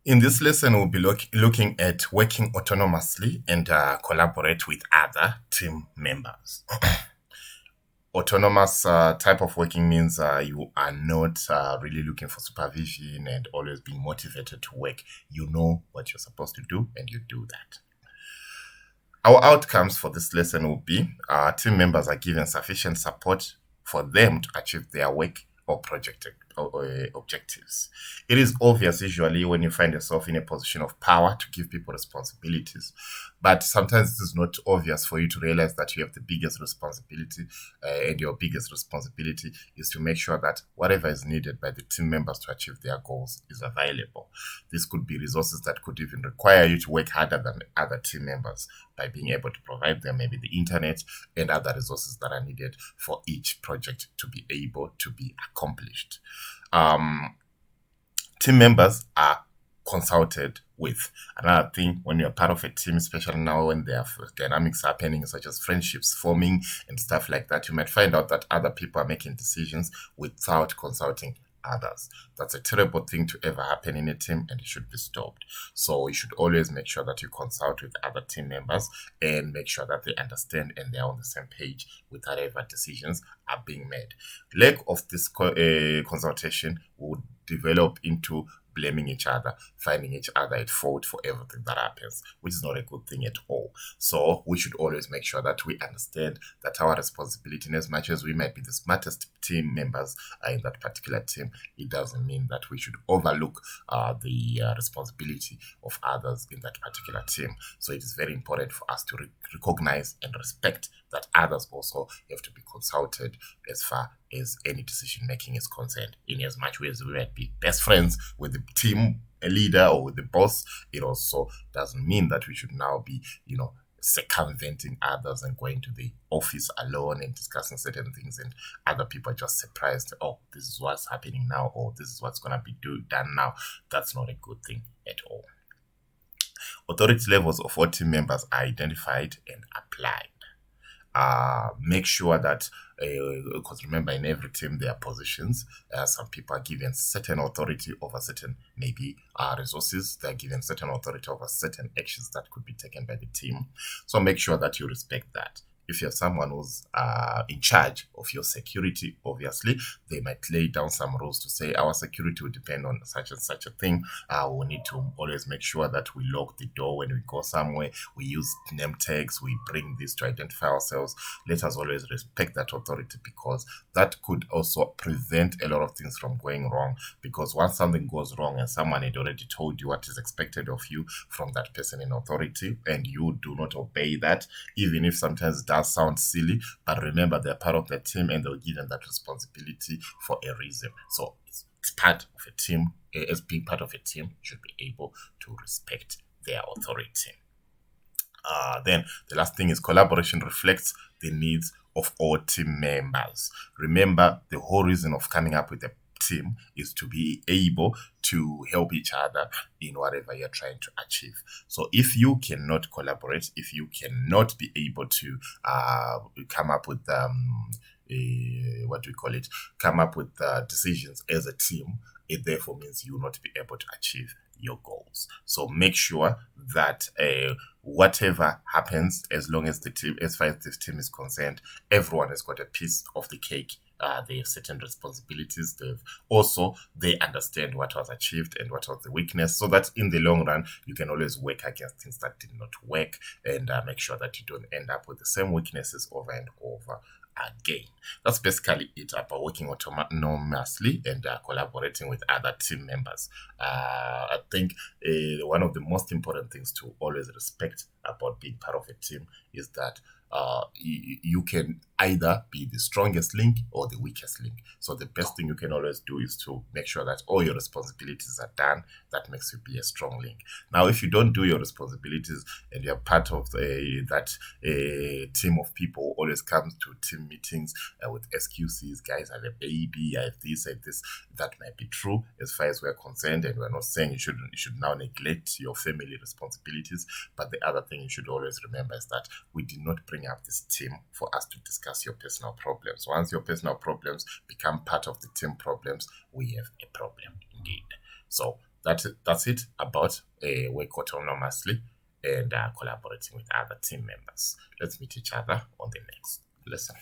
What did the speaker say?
In this lesson, we'll be looking at working autonomously and collaborate with other team members. Autonomous type of working means you are not really looking for supervision and always being motivated to work. You know what you're supposed to do and you do that. Our outcomes for this lesson will be team members are given sufficient support for them to achieve their work or project objectives. It is obvious usually when you find yourself in a position of power to give people responsibilities, but sometimes it is not obvious for you to realize that you have the biggest responsibility, and your biggest responsibility is to make sure that whatever is needed by the team members to achieve their goals is available. This could be resources that could even require you to work harder than other team members by being able to provide them maybe the internet and other resources that are needed for each project to be able to be accomplished. Team members are consulted with. Another thing, when you're part of a team, especially now when there are dynamics happening, such as friendships forming and stuff like that, you might find out that other people are making decisions without consulting others. That's a terrible thing to ever happen in a team and it should be stopped. So you should always make sure that you consult with other team members and make sure that they understand and they're on the same page with whatever decisions are being made. Lack of this consultation would develop into blaming each other, finding each other at fault for everything that happens, which is not a good thing at all. So we should always make sure that we understand that our responsibility, in as much as we might be the smartest team members in that particular team, it doesn't mean that we should overlook the responsibility of others in that particular team. So it is very important for us to recognize and respect that others also have to be consulted as far as any decision making is concerned. In as much as we might be best friends with the team leader or with the boss, it also doesn't mean that we should now be, circumventing others and going to the office alone and discussing certain things, and other people are just surprised, oh, this is what's happening now, or this is what's going to be done now. That's not a good thing at all. Authority levels of all team members are identified and applied. Make sure that, because remember, in every team there are positions. Some people are given certain authority over certain maybe resources. They're given certain authority over certain actions that could be taken by the team. So make sure that you respect that. If you have someone who's in charge of your security, obviously, they might lay down some rules to say our security will depend on such and such a thing. We need to always make sure that we lock the door when we go somewhere. We use name tags. We bring this to identify ourselves. Let us always respect that authority, because that could also prevent a lot of things from going wrong. Because once something goes wrong and someone had already told you what is expected of you from that person in authority, and you do not obey that, even if sometimes it does sound silly, but remember they're part of the team and they're given that responsibility for a reason. So it's part of a team. As being part of a team, should be able to respect their authority. Then the last thing is collaboration reflects the needs of all team members. Remember, the whole reason of coming up with a team is to be able to help each other in whatever you're trying to achieve. So if you cannot collaborate, if you cannot be able to come up with come up with decisions as a team, it therefore means you will not be able to achieve your goals. So make sure that whatever happens, as long as as far as this team is concerned, everyone has got a piece of the cake. They have certain responsibilities. They understand what was achieved and what was the weakness, so that in the long run you can always work against things that did not work, and make sure that you don't end up with the same weaknesses over and over again. That's basically it about working autonomously and collaborating with other team members. I think one of the most important things to always respect about being part of a team is that you can either be the strongest link or the weakest link. So the best thing you can always do is to make sure that all your responsibilities are done. That makes you be a strong link. Now, if you don't do your responsibilities and you're part of that team of people who always comes to team meetings with excuses, guys, I have a baby, I have this, that might be true as far as we're concerned, and we're not saying you should now neglect your family responsibilities. But the other thing you should always remember is that we did not bring up this team for us to discuss your personal problems. Once your personal problems become part of the team problems, we have a problem indeed. So that's it about work autonomously and collaborating with other team members. Let's meet each other on the next lesson.